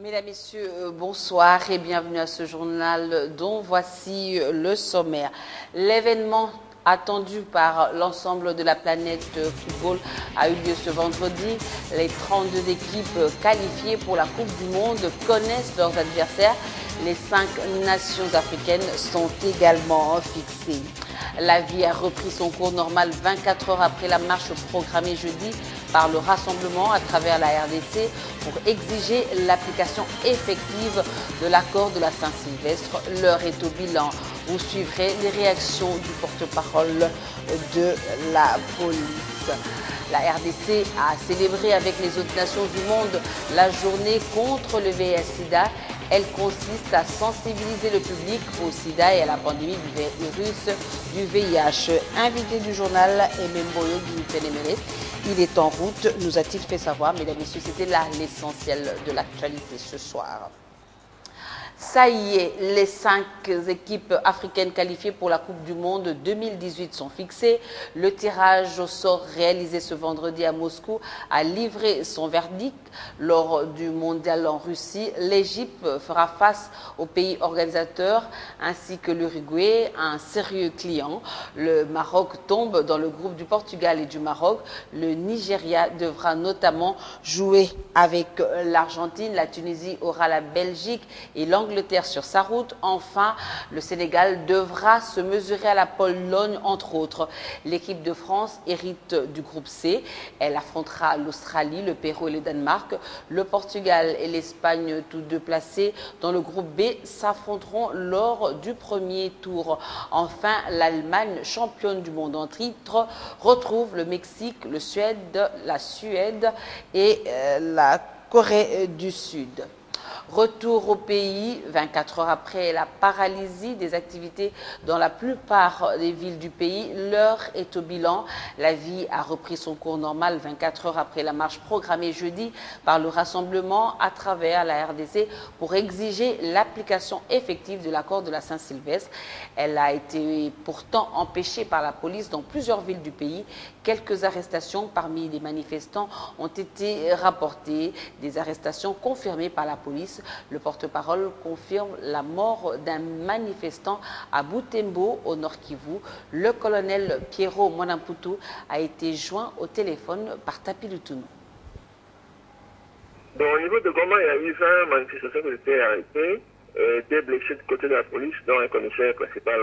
Mesdames, Messieurs, bonsoir et bienvenue à ce journal dont voici le sommaire. L'événement attendu par l'ensemble de la planète football a eu lieu ce vendredi. Les 32 équipes qualifiées pour la Coupe du Monde connaissent leurs adversaires. Les 5 nations africaines sont également fixées. La vie a repris son cours normal 24 heures après la marche programmée jeudi par le rassemblement à travers la RDC pour exiger l'application effective de l'accord de la Saint-Sylvestre. L'heure est au bilan. Vous suivrez les réactions du porte-parole de la police. La RDC a célébré avec les autres nations du monde la journée contre le VIH-Sida. Elle consiste à sensibiliser le public au sida et à la pandémie du virus du VIH. Invité du journal, Ememboyo Guy-Penemele, il est en route, nous a-t-il fait savoir. Mesdames et messieurs, c'était là l'essentiel de l'actualité ce soir. Ça y est, les 5 équipes africaines qualifiées pour la Coupe du Monde 2018 sont fixées. Le tirage au sort réalisé ce vendredi à Moscou a livré son verdict. Lors du mondial en Russie, l'Égypte fera face aux pays organisateurs ainsi que l'Uruguay, un sérieux client. Le Maroc tombe dans le groupe du Portugal et du Maroc. Le Nigeria devra notamment jouer avec l'Argentine. La Tunisie aura la Belgique et l'Angleterre sur sa route. Enfin, le Sénégal devra se mesurer à la Pologne, entre autres. L'équipe de France hérite du groupe C. Elle affrontera l'Australie, le Pérou et le Danemark. Le Portugal et l'Espagne, tous deux placés dans le groupe B, s'affronteront lors du premier tour. Enfin, l'Allemagne, championne du monde en titre, retrouve le Mexique, la Suède et la Corée du Sud. Retour au pays, 24 heures après la paralysie des activités dans la plupart des villes du pays. L'heure est au bilan. La vie a repris son cours normal 24 heures après la marche programmée jeudi par le rassemblement à travers la RDC pour exiger l'application effective de l'accord de la Saint-Sylvestre. Elle a été pourtant empêchée par la police dans plusieurs villes du pays. Quelques arrestations parmi les manifestants ont été rapportées, des arrestations confirmées par la police. Le porte-parole confirme la mort d'un manifestant à Butembo, au Nord Kivu. Le colonel Pierrot Mwanamputu a été joint au téléphone par Tapi Lutuno. Au niveau de Goma, il y a eu 20 manifestations qui ont été arrêtées. Des blessés du côté de la police, dont un commissaire principal,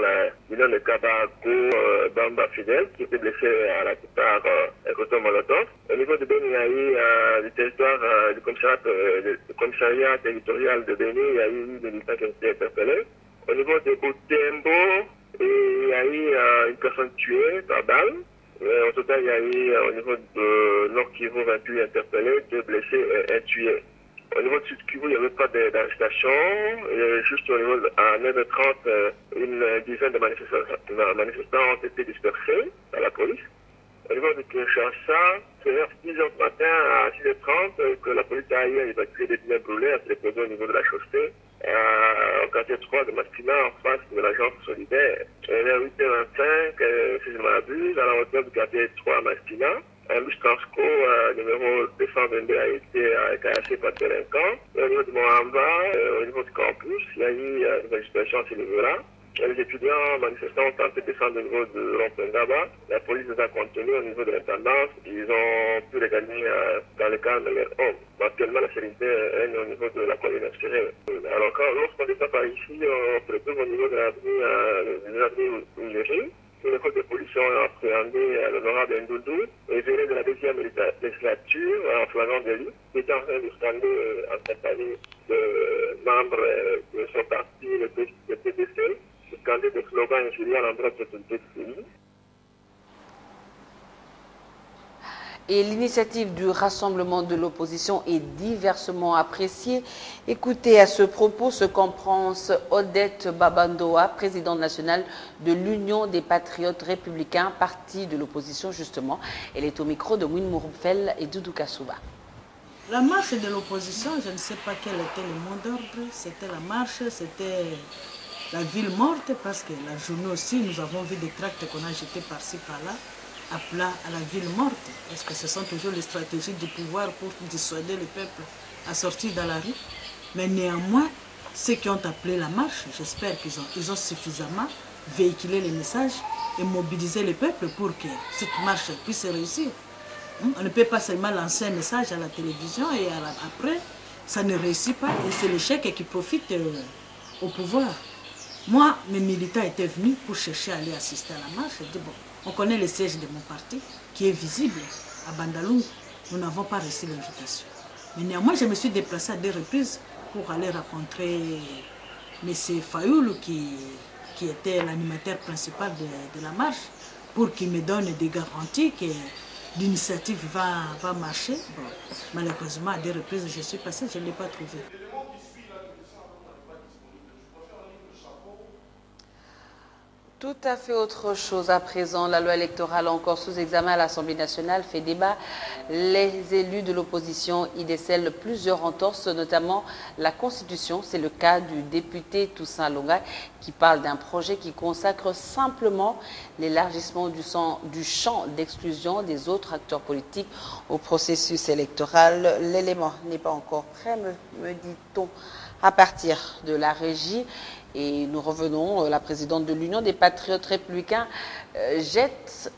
Milan de Kabago, Bamba Fidel, qui était blessé à la plupart un coton molotov. Au niveau de Béni, il y a eu du territoire du commissariat territorial de Béni, il y a eu des militants qui ont été interpellés. Au niveau de Butembo, il y a eu une personne tuée par balle. Au total, il y a eu au niveau de Nord Kivu 28 interpellés, 2 blessés et 1 tué. Au niveau de Sud Kivu, il n'y avait pas d'arrestation. Juste au niveau à 9h30, une dizaine de manifestants ont été dispersés par la police. Au niveau de Kinshasa, c'est vers 10h du matin à 6h30 que la police a eu à évacuer des biens brûlés à se au niveau de la chaussée. Au quartier 3 de Mastina, en face de l'agence solidaire. Vers 8h25, si je m'abuse, à la hauteur du quartier 3 à Mastina, un bus Transco numéro 222 a été cassé par délinquants. Au niveau de Moamba, au niveau du campus, il y a eu une expression à ce niveau-là. Les étudiants manifestants ont tenté de descendre au niveau de Rompengaba. La police les a contenus au niveau de l'intendance. Ils ont pu les gagner dans le cadre de leur homme. Actuellement, la sécurité est au niveau de la colline assurée. Alors, lorsqu'on descend par ici, on se retrouve au niveau de l'avenue Ougéry. Les forces de police ont appréhendé l'honorable Ndoudou, révélé de la deuxième législature en flagrant délit, qui était en train de scander en compagnie de membres de son parti, le PDC, de scander des slogans injurieux à l'endroit de l'autorité du pays. Et l'initiative du rassemblement de l'opposition est diversement appréciée. Écoutez à ce propos ce qu'en pense Odette Babandoa, présidente nationale de l'Union des patriotes républicains, parti de l'opposition justement. Elle est au micro de Win Mouroufel et Doudou Kassouba. La marche de l'opposition, je ne sais pas quel était le mot d'ordre, c'était la marche, c'était la ville morte, parce que la journée aussi, nous avons vu des tracts qu'on a jetés par-ci, par-là, appelant à la ville morte. Est-ce que ce sont toujours les stratégies du pouvoir pour dissuader le peuple à sortir dans la rue? Mais néanmoins, ceux qui ont appelé la marche, j'espère qu'ils ont suffisamment véhiculé les messages et mobilisé le peuple pour que cette marche puisse réussir. On ne peut pas seulement lancer un message à la télévision et après, ça ne réussit pas et c'est l'échec qui profite au pouvoir. Moi, mes militants étaient venus pour chercher à aller assister à la marche. Je dis, bon, on connaît le siège de mon parti qui est visible à Bandalung. Nous n'avons pas reçu l'invitation. Mais néanmoins, je me suis déplacée à 2 reprises pour aller rencontrer M. Fayoul qui était l'animateur principal de la marche, pour qu'il me donne des garanties que l'initiative va marcher. Bon, malheureusement, à 2 reprises, je suis passée, je ne l'ai pas trouvé. Tout à fait autre chose à présent. La loi électorale encore sous examen à l'Assemblée nationale fait débat. Les élus de l'opposition y décèlent plusieurs entorses, notamment la Constitution. C'est le cas du député Toussaint Longa qui parle d'un projet qui consacre simplement l'élargissement du champ d'exclusion des autres acteurs politiques au processus électoral. L'élément n'est pas encore prêt, me dit-on, à partir de la régie. Et nous revenons, la présidente de l'Union des Patriotes Républicains jette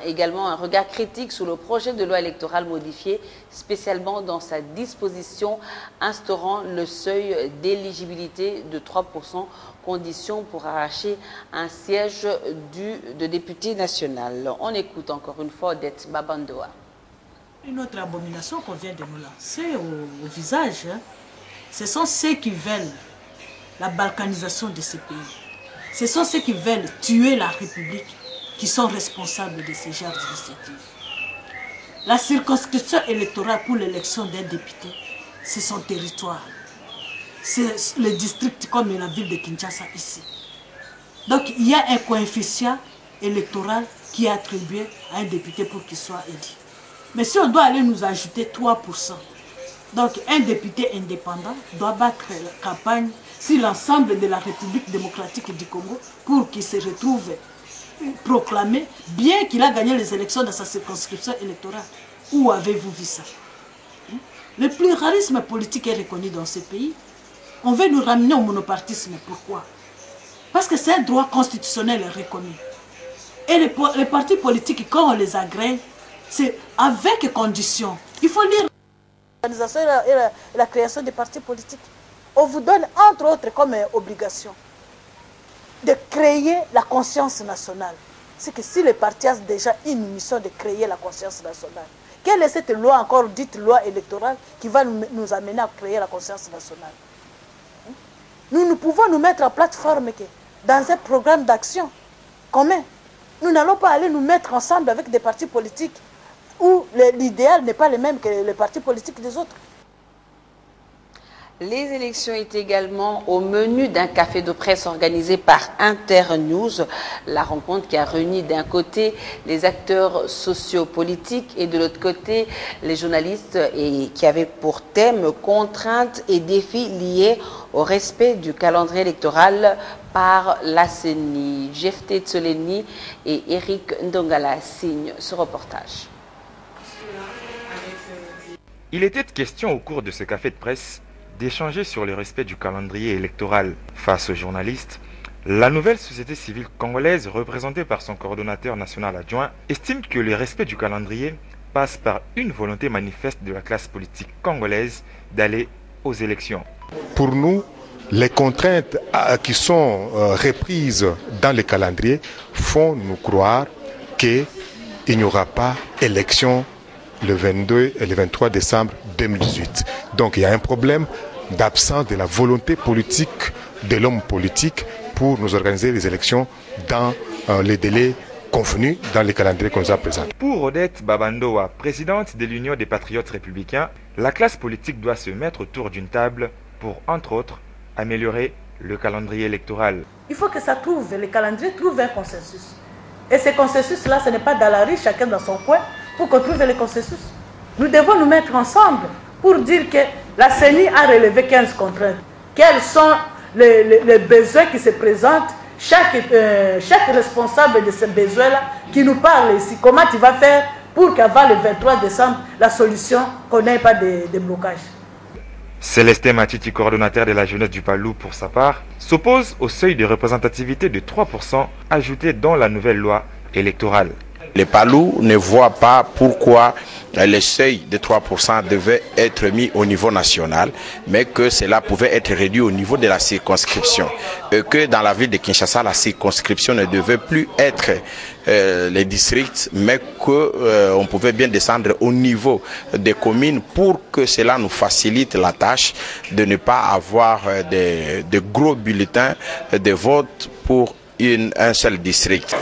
également un regard critique sur le projet de loi électorale modifié, spécialement dans sa disposition instaurant le seuil d'éligibilité de 3%, condition pour arracher un siège de député national. On écoute encore une fois Odette Babandoa. Une autre abomination qu'on vient de nous lancer au visage, ce sont ceux qui veulent la balkanisation de ce pays. Ce sont ceux qui veulent tuer la République qui sont responsables de ce genre d'initiative. La circonscription électorale pour l'élection d'un député, c'est son territoire. C'est le district comme la ville de Kinshasa ici. Donc il y a un coefficient électoral qui est attribué à un député pour qu'il soit élu. Mais si on doit aller nous ajouter 3%, donc un député indépendant doit battre la campagne sur l'ensemble de la République démocratique du Congo pour qu'il se retrouve proclamé, bien qu'il a gagné les élections dans sa circonscription électorale. Où avez-vous vu ça? Le pluralisme politique est reconnu dans ce pays. On veut nous ramener au monopartisme. Pourquoi? Parce que c'est un droit constitutionnel reconnu. Et les partis politiques, quand on les agrée, c'est avec conditions. Il faut lire l'organisation et la création des partis politiques. On vous donne, entre autres, comme obligation de créer la conscience nationale. C'est que si les partis ont déjà une mission de créer la conscience nationale, quelle est cette loi, encore dite loi électorale, qui va nous amener à créer la conscience nationale? Nous pouvons nous mettre en plateforme dans un programme d'action commun. Nous n'allons pas aller nous mettre ensemble avec des partis politiques où l'idéal n'est pas le même que les partis politiques des autres. Les élections étaient également au menu d'un café de presse organisé par Internews. La rencontre qui a réuni d'un côté les acteurs sociopolitiques et de l'autre côté les journalistes et qui avait pour thème contraintes et défis liés au respect du calendrier électoral par la CENI. Jefté Tsoleni et Eric Ndongala signent ce reportage. Il était question au cours de ce café de presse d'échanger sur le respect du calendrier électoral. Face aux journalistes, la nouvelle société civile congolaise, représentée par son coordonnateur national adjoint, estime que le respect du calendrier passe par une volonté manifeste de la classe politique congolaise d'aller aux élections. Pour nous, les contraintes qui sont reprises dans le calendrier font nous croire qu'il n'y aura pas élection le 22 et le 23 décembre 2018. Donc il y a un problème d'absence de la volonté politique de l'homme politique pour nous organiser les élections dans les délais convenus dans les calendriers qu'on nous a présentés. Pour Odette Babandoa, présidente de l'Union des Patriotes Républicains, la classe politique doit se mettre autour d'une table pour, entre autres, améliorer le calendrier électoral. Il faut que ça trouve, le calendrier trouve un consensus. Et ce consensus-là, ce n'est pas dans la rue, chacun dans son coin, pour qu'on trouve le consensus. Nous devons nous mettre ensemble pour dire que la CENI a relevé 15 contraintes. Quels sont les besoins qui se présentent? Chaque responsable de ces besoins-là qui nous parle ici. Comment tu vas faire pour qu'avant le 23 décembre, la solution, qu'on n'ait pas de blocage? Célestin Matiti, coordonnateur de la jeunesse du Palou pour sa part, s'oppose au seuil de représentativité de 3% ajouté dans la nouvelle loi électorale. Les Palous ne voient pas pourquoi le seuil de 3% devait être mis au niveau national, mais que cela pouvait être réduit au niveau de la circonscription. Et que dans la ville de Kinshasa, la circonscription ne devait plus être les districts, mais qu'on pouvait bien descendre au niveau des communes pour que cela nous facilite la tâche de ne pas avoir de gros bulletins de vote pour un seul district.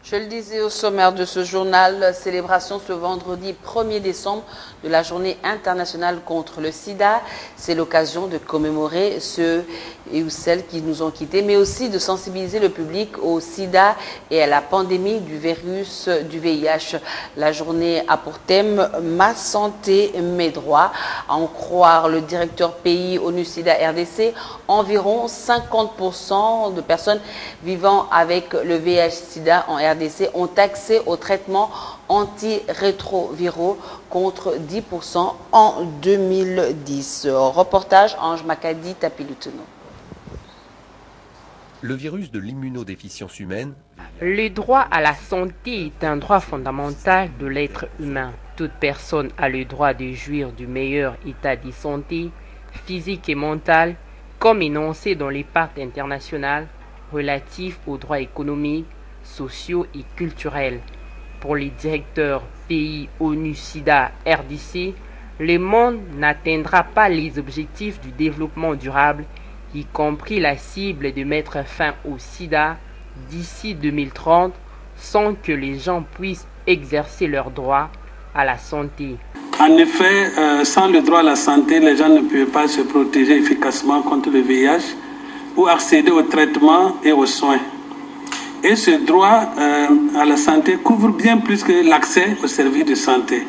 Je le disais au sommaire de ce journal, célébration ce vendredi 1er décembre de la journée internationale contre le sida. C'est l'occasion de commémorer ceux et ou celles qui nous ont quittés, mais aussi de sensibiliser le public au sida et à la pandémie du virus du VIH. La journée a pour thème « Ma santé, mes droits ». À en croire le directeur pays ONU-SIDA RDC, environ 50% de personnes vivant avec le VIH-SIDA en RDC ont accès aux traitements antirétroviraux contre 10% en 2010. Reportage Ange Makadi Tapilutuno. Le virus de l'immunodéficience humaine. Le droit à la santé est un droit fondamental de l'être humain. Toute personne a le droit de jouir du meilleur état de santé, physique et mental, comme énoncé dans les pactes internationaux relatifs aux droits économiques, sociaux et culturels. Pour les directeurs pays ONU-SIDA RDC, le monde n'atteindra pas les objectifs du développement durable, y compris la cible de mettre fin au sida d'ici 2030, sans que les gens puissent exercer leur droit à la santé. En effet, sans le droit à la santé, les gens ne peuvent pas se protéger efficacement contre le VIH ou accéder aux traitements et aux soins. Et ce droit à la santé couvre bien plus que l'accès aux services de santé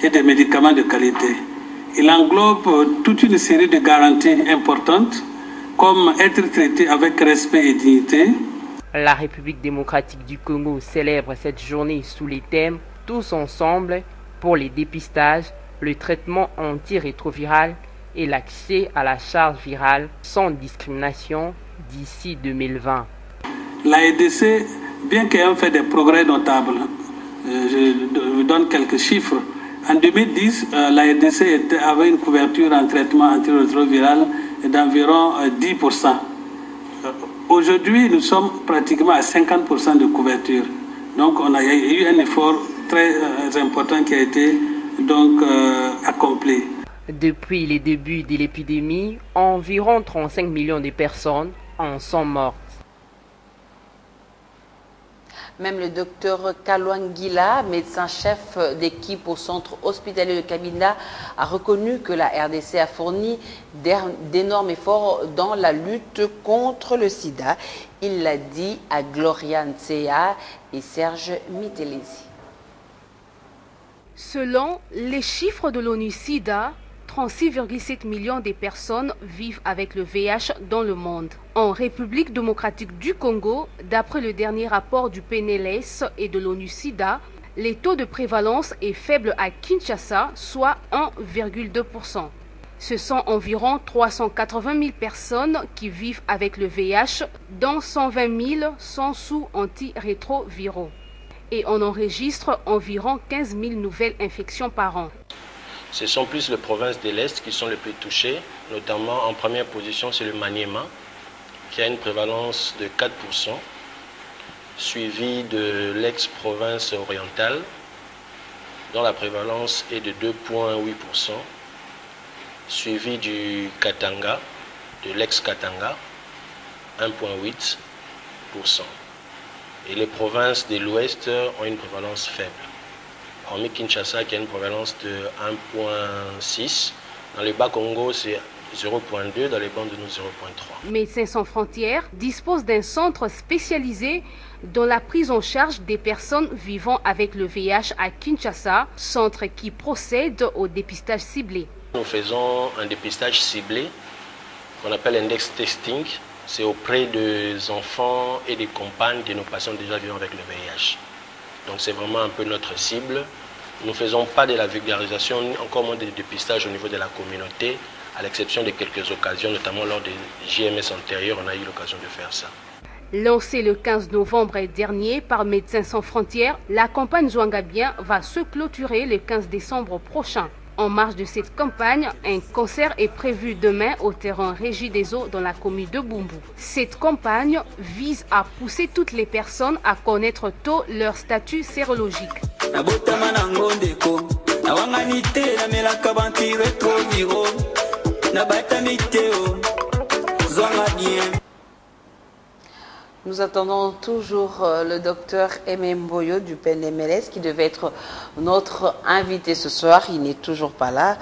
et des médicaments de qualité. Il englobe toute une série de garanties importantes, comme être traité avec respect et dignité. La République démocratique du Congo célèbre cette journée sous les thèmes « Tous ensemble » pour les dépistages, le traitement antirétroviral et l'accès à la charge virale sans discrimination d'ici 2020. La RDC, bien qu'ayant fait des progrès notables, je vous donne quelques chiffres. En 2010, la RDC avait une couverture en traitement antirétroviral d'environ 10%. Aujourd'hui, nous sommes pratiquement à 50% de couverture. Donc, on a eu un effort très important qui a été donc accompli. Depuis les débuts de l'épidémie, environ 35 millions de personnes en sont mortes. Même le docteur Kalwangila, médecin-chef d'équipe au centre hospitalier de Kabinda, a reconnu que la RDC a fourni d'énormes efforts dans la lutte contre le sida. Il l'a dit à Gloria Ntseya et Serge Mitelesi. Selon les chiffres de l'ONU-SIDA, 36,7 millions de personnes vivent avec le VIH dans le monde. En République démocratique du Congo, d'après le dernier rapport du PNLS et de l'ONU-SIDA, le taux de prévalence est faible à Kinshasa, soit 1,2%. Ce sont environ 380 000 personnes qui vivent avec le VIH, dont 120 000 sont sous antirétroviraux. Et on enregistre environ 15 000 nouvelles infections par an. Ce sont plus les provinces de l'Est qui sont les plus touchées, notamment en première position c'est le Maniema, qui a une prévalence de 4%, suivi de l'ex-province orientale, dont la prévalence est de 2,8%, suivi du Katanga, de l'ex-Katanga, 1,8%. Et les provinces de l'Ouest ont une prévalence faible. Hormis Kinshasa qui a une prévalence de 1,6. Dans le Bas-Congo, c'est 0,2. Dans les bandes de nous, 0,3. Médecins sans frontières dispose d'un centre spécialisé dans la prise en charge des personnes vivant avec le VIH à Kinshasa, centre qui procède au dépistage ciblé. Nous faisons un dépistage ciblé qu'on appelle index testing. C'est auprès des enfants et des compagnes de nos patients déjà vivant avec le VIH. Donc c'est vraiment un peu notre cible. Nous ne faisons pas de la vulgarisation, encore moins de dépistage au niveau de la communauté, à l'exception de quelques occasions, notamment lors des JMS antérieurs, on a eu l'occasion de faire ça. Lancée le 15 novembre dernier par Médecins sans frontières, la campagne Zouangabien va se clôturer le 15 décembre prochain. En marge de cette campagne, un concert est prévu demain au terrain Régie des Eaux dans la commune de Bumbu. Cette campagne vise à pousser toutes les personnes à connaître tôt leur statut sérologique. Nous attendons toujours le docteur Aimé Mboyo du PNMLS qui devait être notre invité ce soir. Il n'est toujours pas là.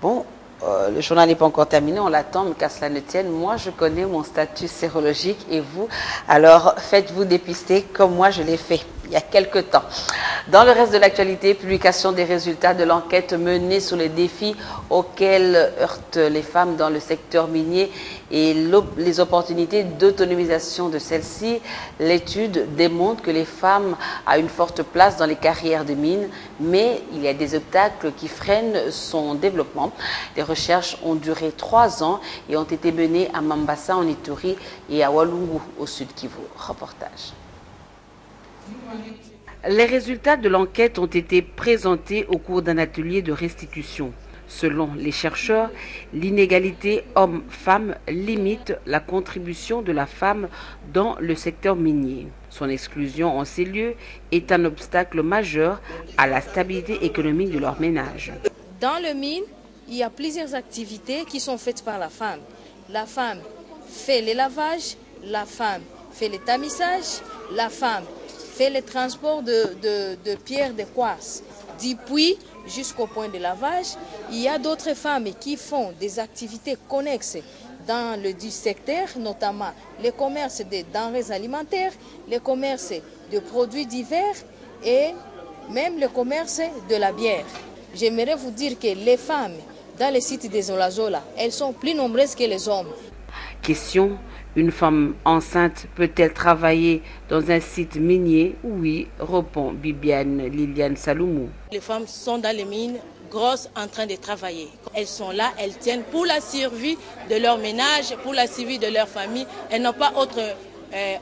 Bon, le journal n'est pas encore terminé, on l'attend, mais qu'à cela ne tienne, moi je connais mon statut sérologique et vous, alors faites-vous dépister comme moi je l'ai fait il y a quelque temps. Dans le reste de l'actualité, publication des résultats de l'enquête menée sur les défis auxquels heurtent les femmes dans le secteur minier et les opportunités d'autonomisation de celles-ci. L'étude démontre que les femmes ont une forte place dans les carrières de mines, mais il y a des obstacles qui freinent son développement. Les recherches ont duré 3 ans et ont été menées à Mambasa en Ituri et à Walungu au sud Kivu. Reportage. Les résultats de l'enquête ont été présentés au cours d'un atelier de restitution. Selon les chercheurs, l'inégalité homme-femme limite la contribution de la femme dans le secteur minier. Son exclusion en ces lieux est un obstacle majeur à la stabilité économique de leur ménage. Dans le mine, il y a plusieurs activités qui sont faites par la femme. La femme fait les lavages, la femme fait les tamissages, la femme fait le transport de pierres de quartz, du puits jusqu'au point de lavage. Il y a d'autres femmes qui font des activités connexes dans le secteur, notamment les commerces de denrées alimentaires, les commerces de produits divers et même le commerce de la bière. J'aimerais vous dire que les femmes dans les sites des Zolazola, elles sont plus nombreuses que les hommes. Question: une femme enceinte peut-elle travailler dans un site minier? Oui, répond Bibiane Liliane Saloumou. Les femmes sont dans les mines, grosses, en train de travailler. Elles sont là, elles tiennent pour la survie de leur ménage, pour la survie de leur famille. Elles n'ont pas autre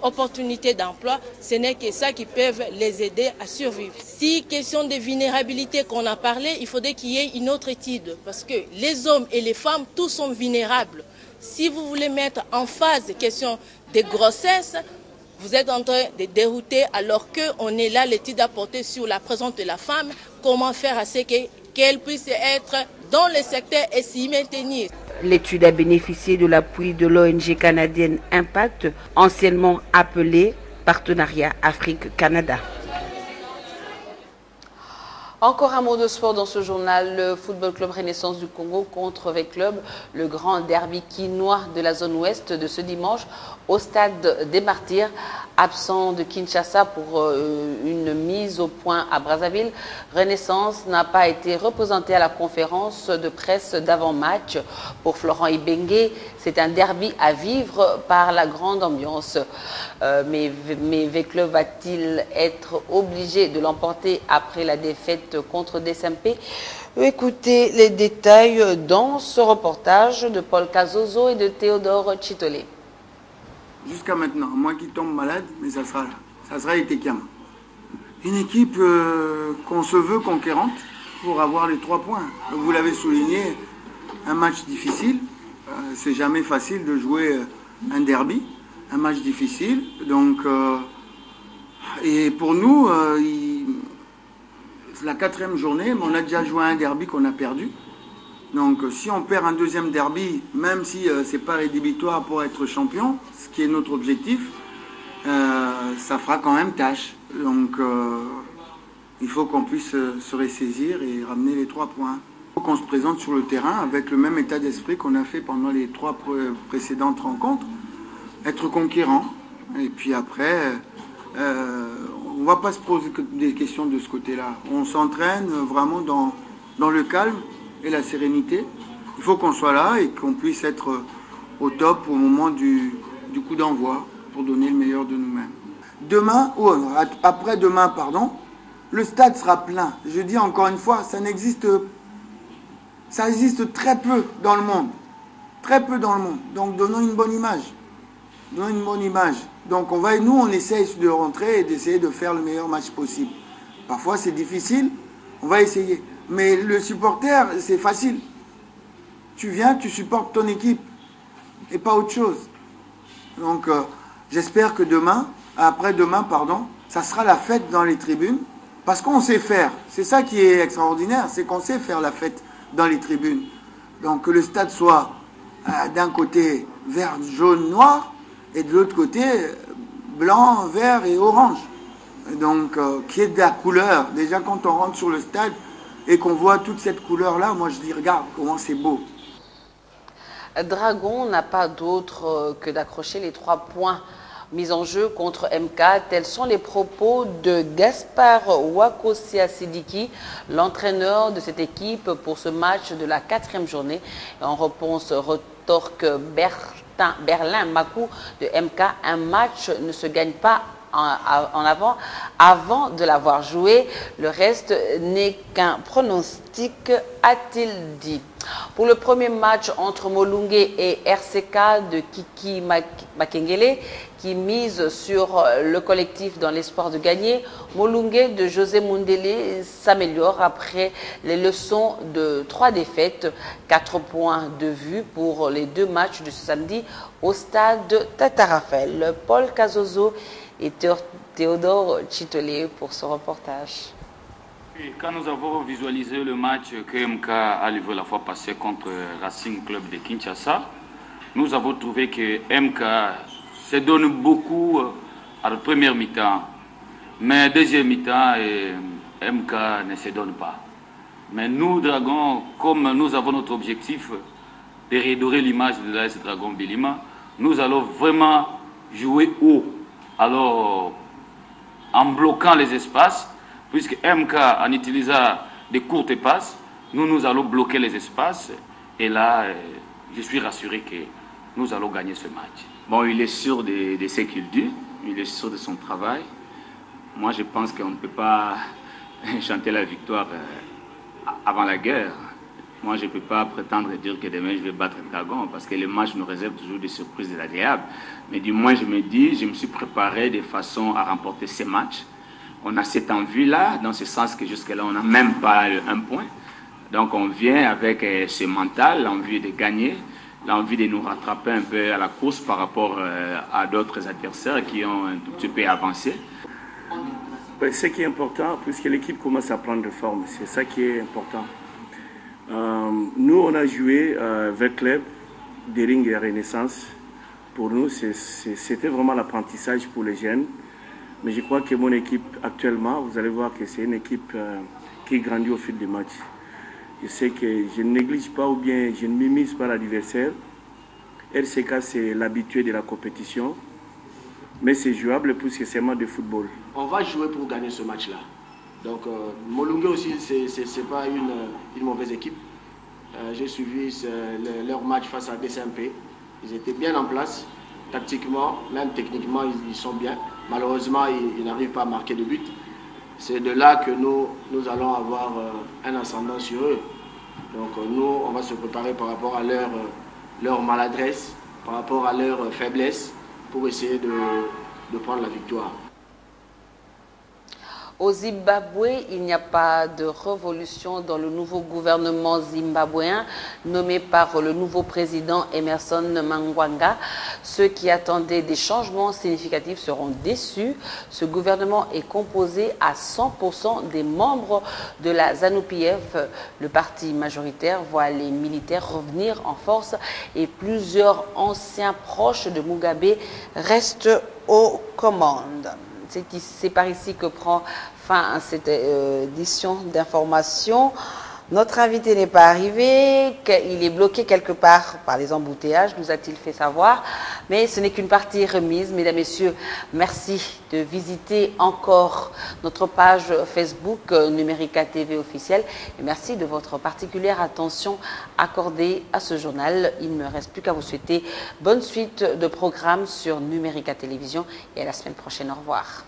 opportunité d'emploi. Ce n'est que ça qui peut les aider à survivre. Si question de vulnérabilité qu'on a parlé, il faudrait qu'il y ait une autre étude. Parce que les hommes et les femmes, tous sont vulnérables. Si vous voulez mettre en phase question de grossesse, vous êtes en train de dérouter alors qu'on est là l'étude à porter sur la présence de la femme, comment faire à ce qu'elle puisse être dans le secteur et s'y maintenir. L'étude a bénéficié de l'appui de l'ONG canadienne Impact, anciennement appelée Partenariat Afrique-Canada. Encore un mot de sport dans ce journal. Le Football Club Renaissance du Congo contre V-Club, le grand derby quinois de la zone ouest de ce dimanche au stade des Martyrs. Absent de Kinshasa pour une mise au point à Brazzaville, Renaissance n'a pas été représenté à la conférence de presse d'avant-match. Pour Florent Ibengue, c'est un derby à vivre par la grande ambiance. Mais V-Club va-t-il être obligé de l'emporter après la défaite contre DSMP? Écoutez les détails dans ce reportage de Paul Cazozo et de Théodore Chitolé. Jusqu'à maintenant, moi qui tombe malade, mais ça sera Etekiam. Une équipe qu'on se veut conquérante pour avoir les 3 points. Vous l'avez souligné, un match difficile. C'est jamais facile de jouer un derby, un match difficile. Donc, et pour nous, c'est la 4e journée, mais on a déjà joué un derby qu'on a perdu. Donc si on perd un deuxième derby, même si ce n'est pas rédhibitoire pour être champion, ce qui est notre objectif, ça fera quand même tâche. Donc il faut qu'on puisse se ressaisir et ramener les 3 points. Il faut qu'on se présente sur le terrain avec le même état d'esprit qu'on a fait pendant les 3 précédentes rencontres, être conquérant. Et puis après, on ne va pas se poser des questions de ce côté-là. On s'entraîne vraiment dans le calme et la sérénité. Il faut qu'on soit là et qu'on puisse être au top au moment du coup d'envoi pour donner le meilleur de nous-mêmes. Après-demain, le stade sera plein. Je dis encore une fois, ça existe très peu dans le monde. Très peu dans le monde. Donc donnons une bonne image. Donnons une bonne image. Donc nous, on essaye de rentrer et d'essayer de faire le meilleur match possible. Parfois, c'est difficile. On va essayer. Mais le supporter, c'est facile. Tu viens, tu supportes ton équipe. Et pas autre chose. Donc, j'espère que après-demain, ça sera la fête dans les tribunes. Parce qu'on sait faire. C'est ça qui est extraordinaire. C'est qu'on sait faire la fête dans les tribunes. Donc, que le stade soit d'un côté vert, jaune, noir. Et de l'autre côté, blanc, vert et orange. Donc, qui est de la couleur. Déjà, quand on rentre sur le stade et qu'on voit toute cette couleur-là, moi je dis, regarde comment c'est beau. Dragon n'a pas d'autre que d'accrocher les 3 points mis en jeu contre MK. Tels sont les propos de Gaspard Wakosia Sidiki, l'entraîneur de cette équipe pour ce match de la 4e journée. Et en réponse, retorque Berlin Makou de MK, un match ne se gagne pas avant de l'avoir joué. Le reste n'est qu'un pronostic, a-t-il dit. Pour le premier match entre Molunge et RCK de Kiki Makengele, qui mise sur le collectif dans l'espoir de gagner, Molunge de José Mundele s'améliore après les leçons de 3 défaites, 4 points de vue pour les 2 matchs de ce samedi au stade Tatarafel. Paul Cazozo et Théodore Chitolé pour ce reportage. Et quand nous avons visualisé le match que MK a livré la fois passée contre Racing Club de Kinshasa, nous avons trouvé que MK se donne beaucoup à la première mi-temps, mais deuxième mi-temps, MK ne se donne pas. Mais nous, Dragons, comme nous avons notre objectif de redorer l'image de l'AS Dragon Bilima, nous allons vraiment jouer haut. Alors, en bloquant les espaces, puisque MK, en utilisant des courtes passes, nous allons bloquer les espaces. Et là, je suis rassuré que nous allons gagner ce match. Bon, il est sûr de ce qu'il dit, il est sûr de son travail. Moi, je pense qu'on ne peut pas chanter la victoire avant la guerre. Moi, je ne peux pas prétendre dire que demain, je vais battre Dragon, parce que les matchs nous réservent toujours des surprises désagréables. Mais du moins, je me suis préparé de façon à remporter ces matchs. On a cette envie-là, dans ce sens que jusque-là, on n'a même pas un point. Donc, on vient avec ce mental, l'envie de gagner, l'envie de nous rattraper un peu à la course par rapport à d'autres adversaires qui ont un tout petit peu avancé. Ce qui est important, puisque l'équipe commence à prendre forme, c'est ça qui est important. Nous, on a joué avec club des rings et Renaissance. Pour nous, c'était vraiment l'apprentissage pour les jeunes. Mais je crois que mon équipe actuellement, vous allez voir que c'est une équipe qui grandit au fil du match. Je sais que je ne néglige pas ou bien je ne minimise pas l'adversaire. RCK, c'est l'habitué de la compétition. Mais c'est jouable puisque c'est un match de football. On va jouer pour gagner ce match-là. Donc, Molunge aussi, c'est pas une mauvaise équipe. J'ai suivi leur match face à DCMP. Ils étaient bien en place, tactiquement, même techniquement, ils sont bien. Malheureusement, ils n'arrivent pas à marquer de but. C'est de là que nous allons avoir un ascendant sur eux. Donc, nous, on va se préparer par rapport à leur maladresse, par rapport à leur faiblesse, pour essayer de prendre la victoire. Au Zimbabwe, il n'y a pas de révolution dans le nouveau gouvernement zimbabwéen nommé par le nouveau président Emerson Mnangagwa. Ceux qui attendaient des changements significatifs seront déçus. Ce gouvernement est composé à 100% des membres de la ZANU-PF. Le parti majoritaire voit les militaires revenir en force et plusieurs anciens proches de Mugabe restent aux commandes. C'est par ici que prend fin à cette édition d'information. Notre invité n'est pas arrivé, il est bloqué quelque part par les embouteillages, nous a-t-il fait savoir. Mais ce n'est qu'une partie remise. Mesdames, Messieurs, merci de visiter encore notre page Facebook Numérica TV officielle. Et merci de votre particulière attention accordée à ce journal. Il ne me reste plus qu'à vous souhaiter bonne suite de programmes sur Numérica Télévision et à la semaine prochaine. Au revoir.